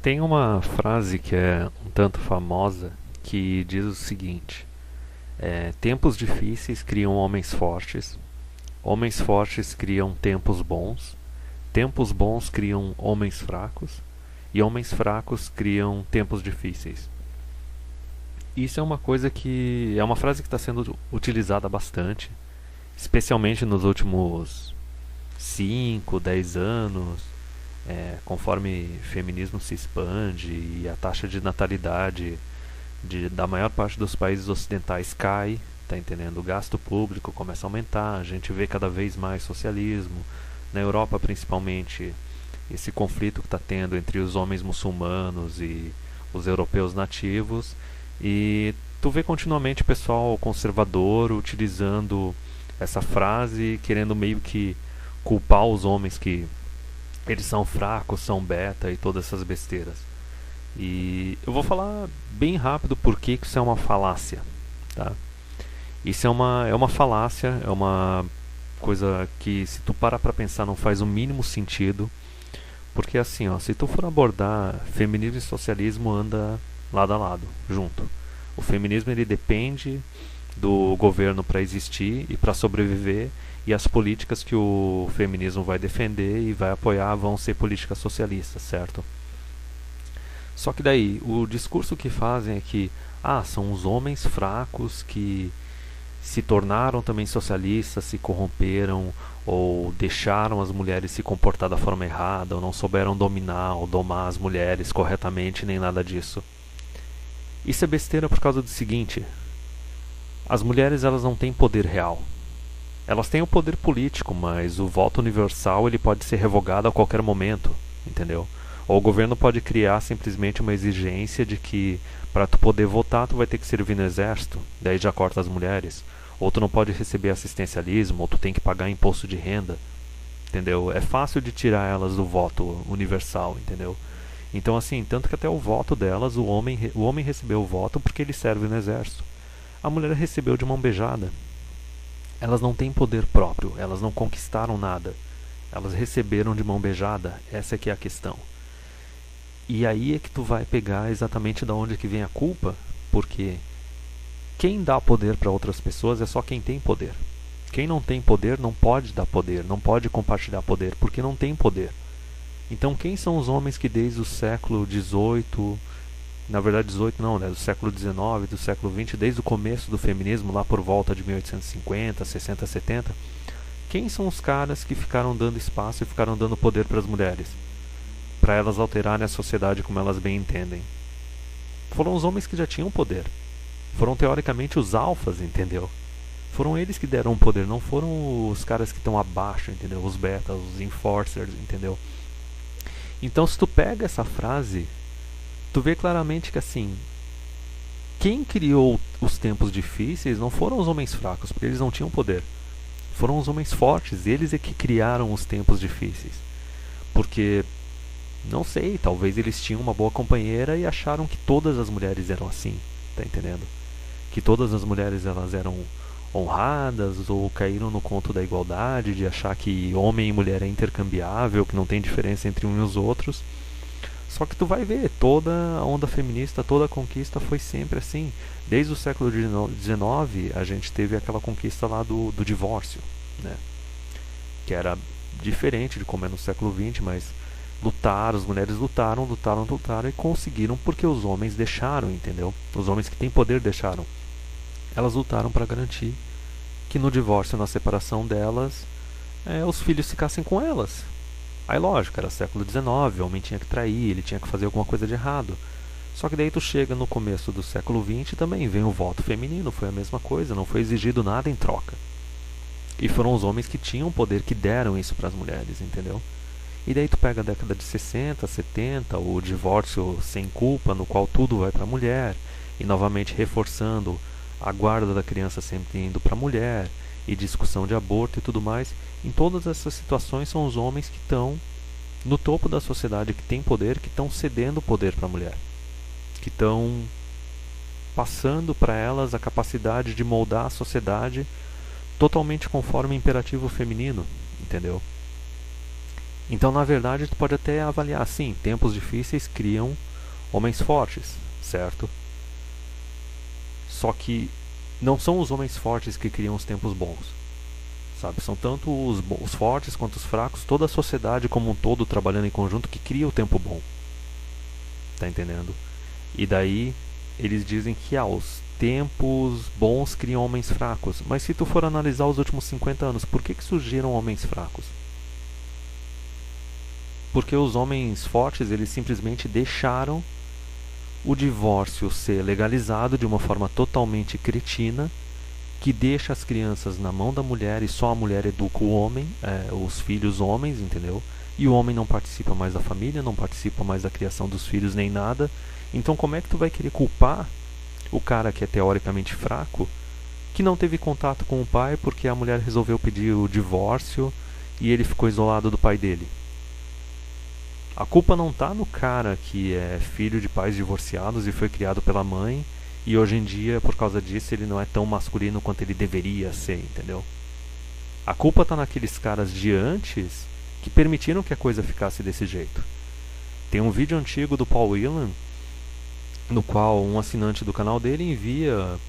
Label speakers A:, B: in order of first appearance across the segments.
A: Tem uma frase que é um tanto famosa que diz o seguinte: tempos difíceis criam homens fortes criam tempos bons criam homens fracos e homens fracos criam tempos difíceis. Isso é uma coisa que é uma frase que está sendo utilizada bastante, especialmente nos últimos 5, 10 anos, conforme o feminismo se expande e a taxa de natalidade da maior parte dos países ocidentais cai, tá entendendo? O gasto público começa a aumentar, a gente vê cada vez mais socialismo. Na Europa, principalmente, esse conflito que está tendo entre os homens muçulmanos e os europeus nativos. E tu vê continuamente pessoal conservador utilizando essa frase, querendo meio que culpar os homens que eles são fracos, são beta e todas essas besteiras. E eu vou falar bem rápido por que isso é uma falácia, tá? Isso é uma falácia, é uma coisa que se tu parar pra pensar não faz o mínimo sentido, porque assim, ó, se tu for abordar feminismo e socialismo anda lado a lado, junto. O feminismo ele depende do governo para existir e para sobreviver, e as políticas que o feminismo vai defender e vai apoiar vão ser políticas socialistas, certo? Só que daí, o discurso que fazem é que são os homens fracos que se tornaram também socialistas, se corromperam ou deixaram as mulheres se comportar da forma errada, ou não souberam dominar ou domar as mulheres corretamente, nem nada disso. Isso é besteira por causa do seguinte: as mulheres elas não têm poder real. Elas têm o poder político, mas o voto universal ele pode ser revogado a qualquer momento, entendeu? Ou o governo pode criar simplesmente uma exigência de que para tu poder votar tu vai ter que servir no exército, daí já corta as mulheres. Ou tu não pode receber assistencialismo, ou tu tem que pagar imposto de renda, entendeu? É fácil de tirar elas do voto universal, entendeu? Então assim, tanto que até o voto delas, o homem recebeu o voto porque ele serve no exército. A mulher recebeu de mão beijada. Elas não têm poder próprio, elas não conquistaram nada. Elas receberam de mão beijada, essa é que é a questão. E aí é que tu vai pegar exatamente da onde que vem a culpa, porque quem dá poder para outras pessoas é só quem tem poder. Quem não tem poder não pode dar poder, não pode compartilhar poder, porque não tem poder. Então quem são os homens que desde o século XVIII, na verdade 18 não, né, do século XIX, do século XX, desde o começo do feminismo, lá por volta de 1850, 60, 70, quem são os caras que ficaram dando espaço e ficaram dando poder para as mulheres? Para elas alterarem a sociedade como elas bem entendem. Foram os homens que já tinham poder. Foram teoricamente os alfas, entendeu? Foram eles que deram o poder, não foram os caras que estão abaixo, entendeu? Os betas, os enforcers, entendeu? Então se tu pega essa frase, tu vê claramente que assim, quem criou os tempos difíceis não foram os homens fracos, porque eles não tinham poder. Foram os homens fortes, eles é que criaram os tempos difíceis. Porque, não sei, talvez eles tinham uma boa companheira e acharam que todas as mulheres eram assim, tá entendendo? Que todas as mulheres elas eram honradas ou caíram no conto da igualdade, de achar que homem e mulher é intercambiável, que não tem diferença entre um e os outros. Só que tu vai ver, toda a onda feminista, toda a conquista foi sempre assim. Desde o século XIX, a gente teve aquela conquista lá do divórcio, né? Que era diferente de como é no século XX, mas lutaram, as mulheres lutaram e conseguiram porque os homens deixaram, entendeu? Os homens que têm poder deixaram. Elas lutaram para garantir que no divórcio, na separação delas, os filhos ficassem com elas. Aí lógico, era século XIX, o homem tinha que trair, ele tinha que fazer alguma coisa de errado. Só que daí tu chega no começo do século XX e também vem o voto feminino, foi a mesma coisa, não foi exigido nada em troca. E foram os homens que tinham poder que deram isso para as mulheres, entendeu? E daí tu pega a década de 60, 70, o divórcio sem culpa, no qual tudo vai para a mulher, e novamente reforçando a guarda da criança sempre indo para a mulher, e discussão de aborto e tudo mais. Em todas essas situações são os homens que estão no topo da sociedade, que têm poder, que estão cedendo poder para a mulher, que estão passando para elas a capacidade de moldar a sociedade totalmente conforme o imperativo feminino, entendeu? Então, na verdade, tu pode até avaliar assim, tempos difíceis criam homens fortes, certo? Só que não são os homens fortes que criam os tempos bons, sabe? São tanto os fortes quanto os fracos, toda a sociedade como um todo trabalhando em conjunto que cria o tempo bom. Tá entendendo? E daí eles dizem que os tempos bons criam homens fracos. Mas se tu for analisar os últimos 50 anos, por que surgiram homens fracos? Porque os homens fortes, eles simplesmente deixaram o divórcio ser legalizado de uma forma totalmente cretina, que deixa as crianças na mão da mulher e só a mulher educa o homem, os filhos homens, entendeu? E o homem não participa mais da família, não participa mais da criação dos filhos nem nada. Então como é que tu vai querer culpar o cara que é teoricamente fraco, que não teve contato com o pai porque a mulher resolveu pedir o divórcio e ele ficou isolado do pai dele? A culpa não tá no cara que é filho de pais divorciados e foi criado pela mãe e hoje em dia, por causa disso, ele não é tão masculino quanto ele deveria ser, entendeu? A culpa tá naqueles caras de antes que permitiram que a coisa ficasse desse jeito. Tem um vídeo antigo do Paul Whelan no qual um assinante do canal dele envia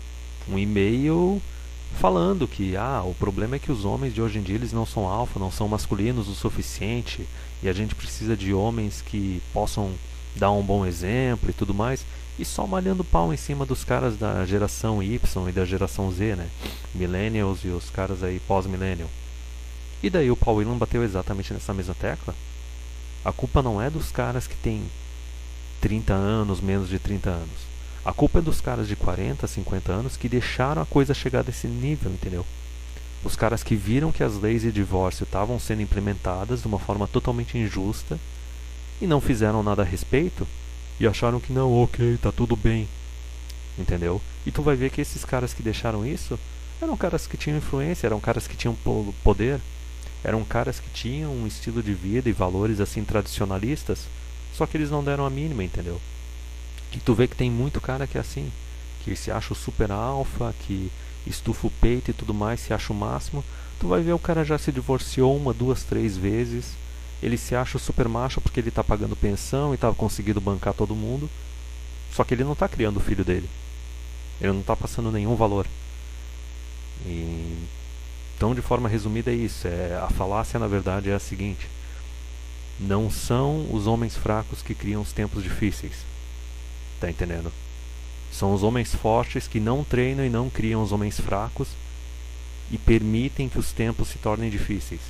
A: um e-mail falando que o problema é que os homens de hoje em dia eles não são alfa, não são masculinos o suficiente e a gente precisa de homens que possam dar um bom exemplo e tudo mais, e só malhando pau em cima dos caras da geração Y e da geração Z, né? Millennials e os caras aí pós-millennial. E daí o Paul Whelan bateu exatamente nessa mesma tecla. A culpa não é dos caras que têm 30 anos, menos de 30 anos. A culpa é dos caras de 40, 50 anos que deixaram a coisa chegar desse nível, entendeu? Os caras que viram que as leis de divórcio estavam sendo implementadas de uma forma totalmente injusta e não fizeram nada a respeito e acharam que não, ok, tá tudo bem, entendeu? E tu vai ver que esses caras que deixaram isso eram caras que tinham influência, eram caras que tinham poder, eram caras que tinham um estilo de vida e valores assim tradicionalistas, só que eles não deram a mínima, entendeu? E tu vê que tem muito cara que é assim, que se acha o super alfa, que estufa o peito e tudo mais, se acha o máximo. Tu vai ver o cara já se divorciou 1, 2, 3 vezes. Ele se acha o super macho porque ele tá pagando pensão e tá conseguindo bancar todo mundo. Só que ele não tá criando o filho dele. Ele não tá passando nenhum valor. Então, de forma resumida, é isso. A falácia, na verdade, é a seguinte: não são os homens fracos que criam os tempos difíceis. Tá entendendo? São os homens fortes que não treinam e não criam os homens fracos e permitem que os tempos se tornem difíceis.